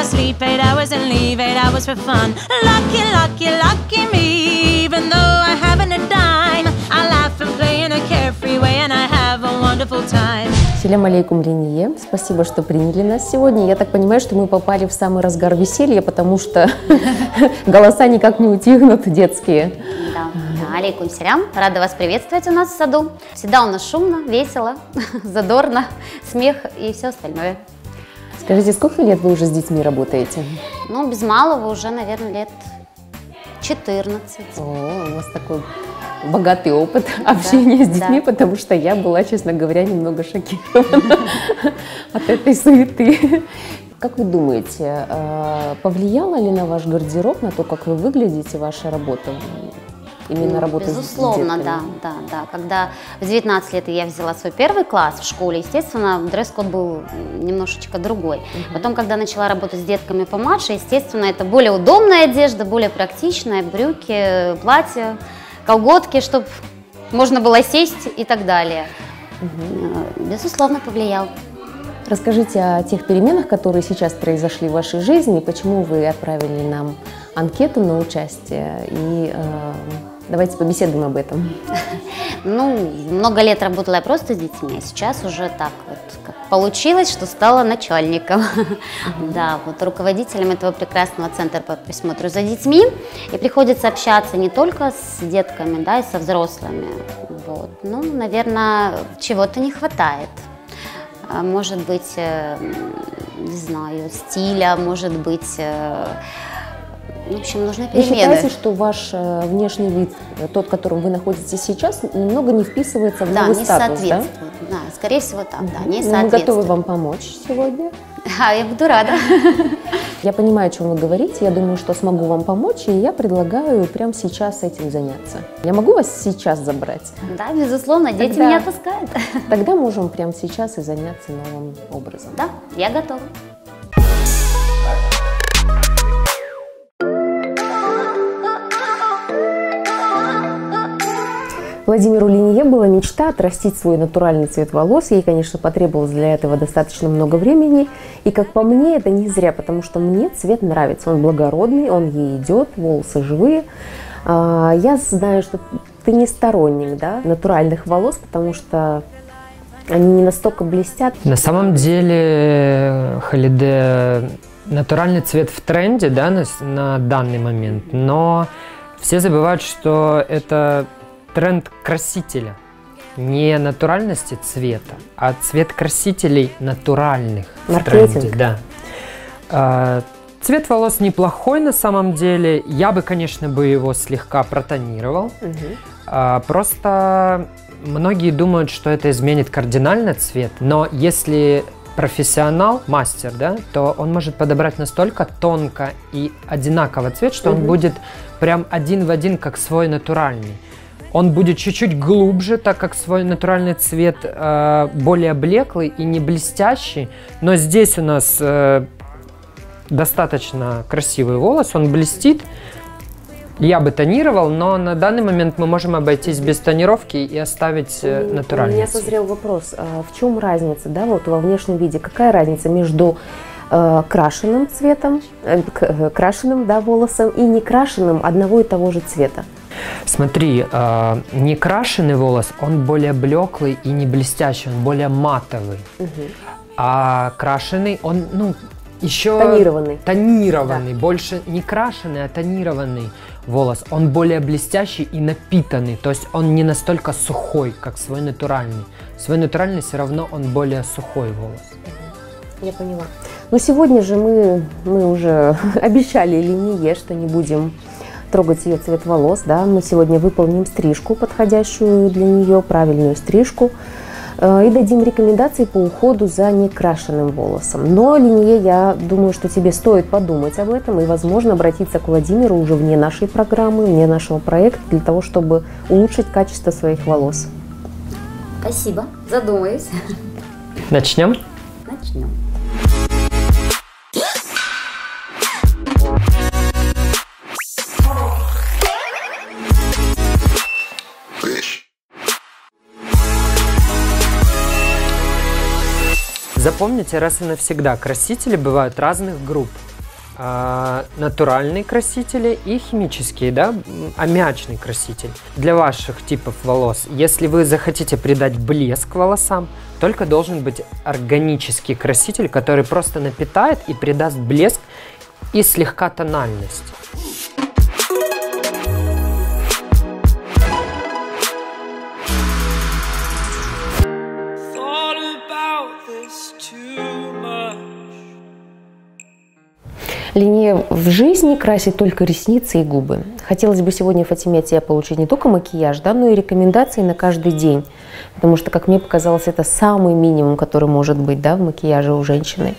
I sleep 8 hours and leave 8 hours for fun. Lucky, lucky, lucky me. Even though I haven't a dime, I laugh and play in a carefree way, and I have a wonderful time. Салям алейкум, Линие. Спасибо, что приняли нас сегодня. Я так понимаю, что мы попали в самый разгар веселья, потому что голоса никак не утихнут детские. Да, алейкум салям. Рада вас приветствовать у нас в саду. Всегда у нас шумно, весело, задорно, смех и все остальное. Скажите, сколько лет вы уже с детьми работаете? Ну, без малого уже, наверное, лет 14. О, у вас такой богатый опыт общения с детьми, потому что я была, честно говоря, немного шокирована от этой суеты. Как вы думаете, повлияла ли на ваш гардероб, на то, как вы выглядите, ваша работа? Именно работа безусловно, с детками? да. Когда в 19 лет я взяла свой первый класс в школе, естественно, дресс-код был немножечко другой. Потом, когда начала работать с детками помладше, естественно, это более удобная одежда, более практичная, брюки, платья, колготки, чтобы можно было сесть и так далее. Безусловно, повлиял. Расскажите о тех переменах, которые сейчас произошли в вашей жизни, почему вы отправили нам анкету на участие, и давайте побеседуем об этом. Ну, много лет работала я просто с детьми, а сейчас уже так вот как получилось, что стала начальником, да, вот руководителем этого прекрасного центра по присмотру за детьми, и приходится общаться не только с детками, да, и со взрослыми, вот. Ну, наверное, чего-то не хватает. Может быть, не знаю, стиля, может быть, в общем, нужны перемены. Вы считаете, что ваш внешний вид, тот, в котором вы находитесь сейчас, немного не вписывается в новый статус, да? Да, скорее всего так, да, не соответствует. Мы готовы вам помочь сегодня. Я буду рада. Я понимаю, о чем вы говорите, я думаю, что смогу вам помочь, и я предлагаю прямо сейчас этим заняться. Я могу вас сейчас забрать? Да, безусловно, дети меня таскают. Тогда можем прямо сейчас и заняться новым образом. Да, я готова. Владимиру Линие была мечта отрастить свой натуральный цвет волос. Ей, конечно, потребовалось для этого достаточно много времени. И, как по мне, это не зря, потому что мне цвет нравится. Он благородный, он ей идет, волосы живые. Я знаю, что ты не сторонник, да, натуральных волос, потому что они не настолько блестят. На самом деле, Халиде, натуральный цвет в тренде, да, на данный момент, но все забывают, что это тренд красителя, не натуральности цвета, а цвет красителей натуральных в тренде. Да. Цвет волос неплохой на самом деле. Я бы, конечно, его слегка протонировал. Просто многие думают, что это изменит кардинально цвет, но если профессионал, мастер, да, то он может подобрать настолько тонко и одинаково цвет, что он будет прям один в один, как свой натуральный. Он будет чуть-чуть глубже, так как свой натуральный цвет более блеклый и не блестящий. Но здесь у нас достаточно красивый волос, он блестит. Я бы тонировал, но на данный момент мы можем обойтись без тонировки и оставить натуральный. У меня созрел вопрос, в чем разница, да, вот во внешнем виде, какая разница между крашеным цветом, крашеным, да, волосом и не крашеным одного и того же цвета? Смотри, не крашеный волос, он более блеклый и не блестящий, он более матовый. А крашеный, он, ну, еще тонированный, да. Больше не крашеный, а тонированный волос. Он более блестящий и напитанный, то есть он не настолько сухой, как свой натуральный. Свой натуральный все равно он более сухой волос. Я поняла. Но сегодня же мы уже обещали Линие, что не будем трогать ее цвет волос, да, мы сегодня выполним стрижку, подходящую для нее, правильную стрижку, и дадим рекомендации по уходу за некрашенным волосом. Но, Линие, я думаю, что тебе стоит подумать об этом и, возможно, обратиться к Владимиру уже вне нашей программы, вне нашего проекта, для того, чтобы улучшить качество своих волос. Спасибо, задумаюсь. Начнем? Начнем. Запомните раз и навсегда, красители бывают разных групп. натуральные красители и химические, да, аммиачный краситель. Для ваших типов волос, если вы захотите придать блеск волосам, только должен быть органический краситель, который просто напитает и придаст блеск и слегка тональность. Линия в жизни красит только ресницы и губы. Хотелось бы сегодня, Фатиме, от тебя получить не только макияж, да, но и рекомендации на каждый день. Потому что, как мне показалось, это самый минимум, который может быть, да, в макияже у женщины.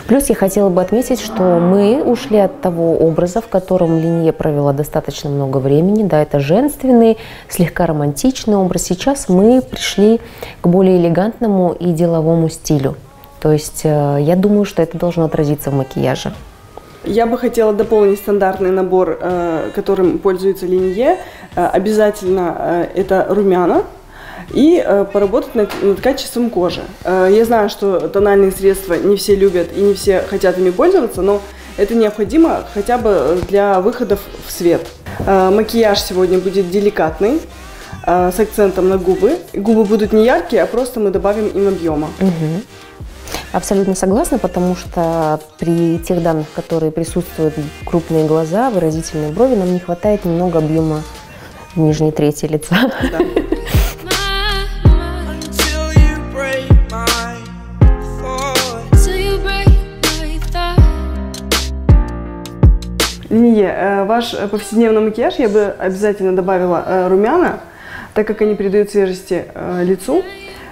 Плюс я хотела бы отметить, что мы ушли от того образа, в котором Линия провела достаточно много времени. Да, это женственный, слегка романтичный образ. Сейчас мы пришли к более элегантному и деловому стилю. То есть я думаю, что это должно отразиться в макияже. Я бы хотела дополнить стандартный набор, которым пользуется Линье. Обязательно это румяна и поработать над качеством кожи. Я знаю, что тональные средства не все любят и не все хотят ими пользоваться, но это необходимо хотя бы для выходов в свет. Макияж сегодня будет деликатный, с акцентом на губы. Губы будут не яркие, а просто мы добавим им объема. Абсолютно согласна, потому что при тех данных, которые присутствуют, крупные глаза, выразительные брови, нам не хватает немного объема в нижней трети лица. Да. Линье, ваш повседневный макияж я бы обязательно добавила румяна, так как они придают свежести лицу.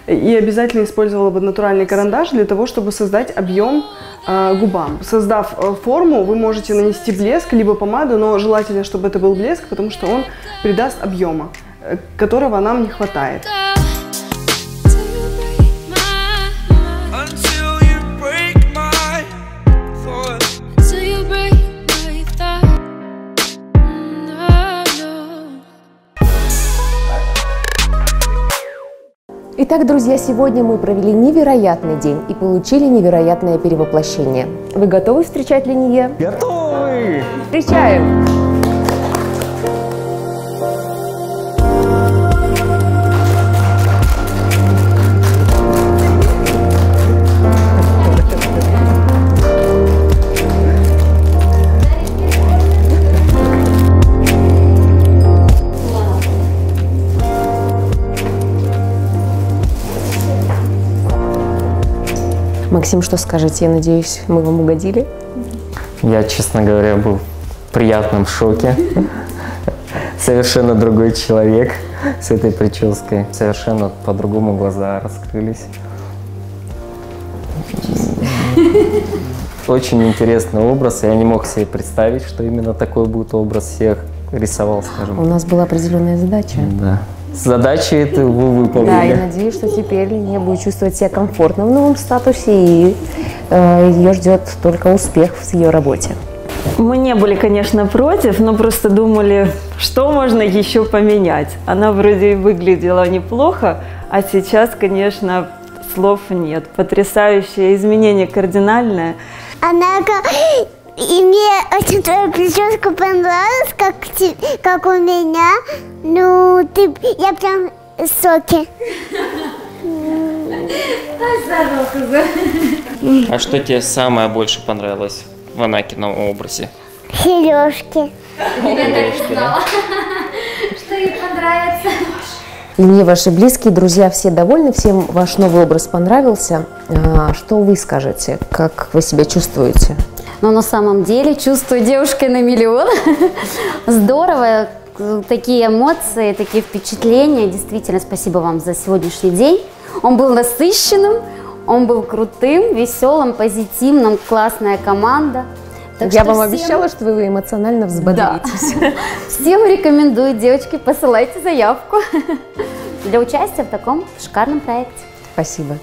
И обязательно использовала бы натуральный карандаш для того, чтобы создать объем губам. Создав форму, вы можете нанести блеск, либо помаду, но желательно, чтобы это был блеск, потому что он придаст объема, которого нам не хватает. Итак, друзья, сегодня мы провели невероятный день и получили невероятное перевоплощение. Вы готовы встречать Линье? Готовы! Встречаем! Максим, что скажете? Я надеюсь, мы вам угодили? Я, честно говоря, был в приятном шоке. Совершенно другой человек с этой прической. Совершенно по-другому глаза раскрылись. Очень интересный образ. Я не мог себе представить, что именно такой будет образ. Всех рисовал, скажем. У нас была определенная задача. Да. Задачи это вы выполнили. Да, я надеюсь, что теперь Линия будет чувствовать себя комфортно в новом статусе, и ее ждет только успех в ее работе. Мы не были, конечно, против, но просто думали, что можно еще поменять. Она вроде и выглядела неплохо, а сейчас, конечно, слов нет. Потрясающее изменение, кардинальное. И мне очень твоя прическа понравилась, как у меня. Ну, я прям в соке. А что тебе самое больше понравилось в Анакином образе? Сережки. Что ей понравится. Линье, ваши близкие, друзья, все довольны, всем ваш новый образ понравился. Что вы скажете? Как вы себя чувствуете? Но на самом деле чувствую девушкой на миллион. Здорово, такие эмоции, такие впечатления. Действительно, спасибо вам за сегодняшний день. Он был насыщенным, он был крутым, веселым, позитивным, классная команда. Так я вам обещала, что вы эмоционально взбодритесь. Да. Всем рекомендую, девочки, посылайте заявку для участия в таком шикарном проекте. Спасибо.